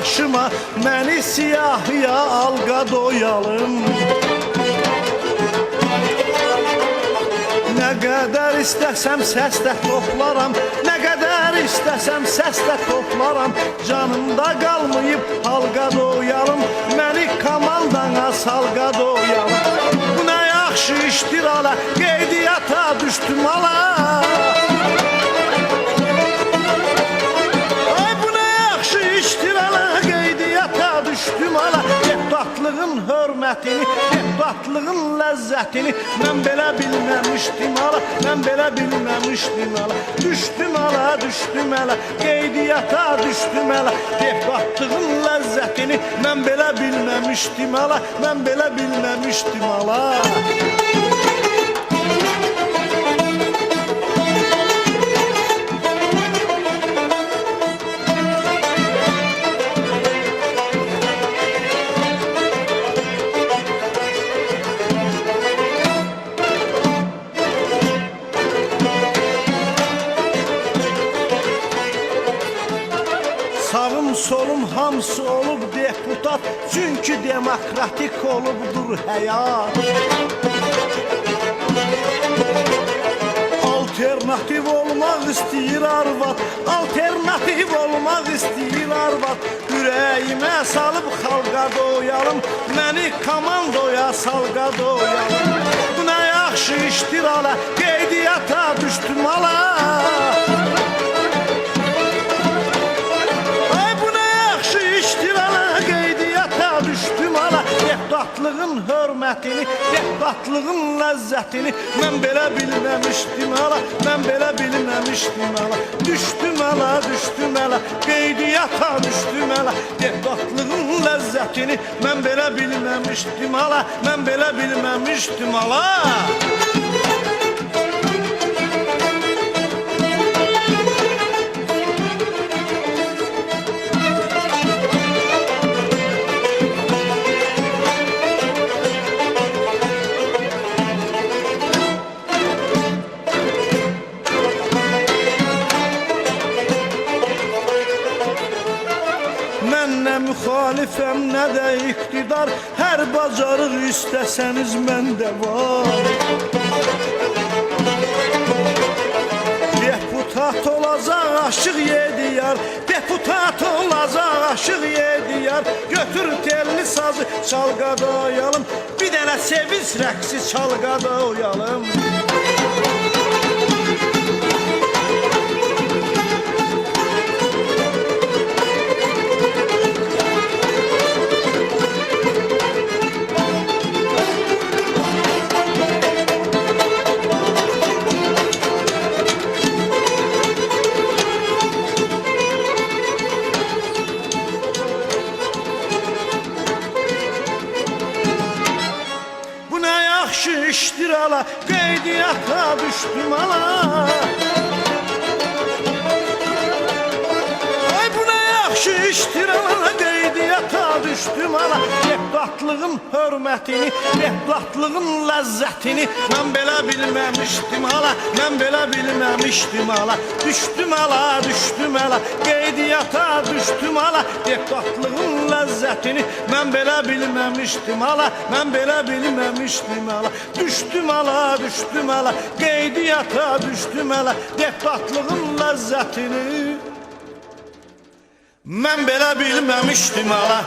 başıma, məni siyahıya alqa doyalım. Nə qədər istəsəm səslə toplaram, nə qədər istəsəm səslə toplaram. Canımda qalmayıb halqa doyalım, məni komandana salqa doyalım. Bu nə yaxşı işdir ala, qeydiyyata düşdüm ala. Ay bu nə yaxşı işdir ala, qeydiyyata düşdüm ala. Deputatlığın hörmətini, deputatlığın ləzzətini mən belə bilməmişdim ala, mən belə bilməmişdim ala. Düşdüm ala, düşdüm ala, qeydiyyata düşdüm ala. Deputatlığın ləzzətini mən belə bilməmişdim ala, mən belə bilməmişdim ala. Sağım solum hamısı olub deputat, çünkü demokratik olubdur həyat. Alternativ olmaq istəyir arvad, alternativ olmaq istəyir arvad. Ürəyimə salıb xalqa doyalım, məni komandoya salqa doyalım. Bu nə yaxşı işdir ala, qeydiyyata düşdüm ala. Deputatlığın hörmətini, deputatlığın ləzzətini mən belə bilməmişdim ala, mən belə bilməmişdim ala. Düşdüm ala, düşdüm ala, qeydiyyata düşdüm ala. Deputatlığın ləzzətini mən belə bilməmişdim ala, mən belə bilməmişdim ala. Mən nə müxalifəm, nə də iqtidar, hər bacarıq istəsəniz məndə var. Deputat olacaq aşıq yediyar, deputat olacaq aşıq yediyar. Götür telli sazı çalqa doyalım, bir dənə sevinç rəqsi çalqa doyalım. Yaxşı işdir ala, qeydiyyata düşdüm ala. Ay bu nə yaxşı işdir ala, qeydiyyata düşdüm ala. Deputatlığın hörmətini, deputatlığın ləzzətini mən belə bilməmişdim ala, mən belə bilməmişdim ala. Düşdüm ala, düşdüm ala, qeydiyyata düşdüm ala. Deputatlığın ləzzətini mən belə bilməmişdim ala, mən belə bilməmişdim ala. Düşdüm ala, düşdüm ala, qeydiyyata düşdüm ala. Deputatlığın ləzzətini mən belə bilməmişdim ala.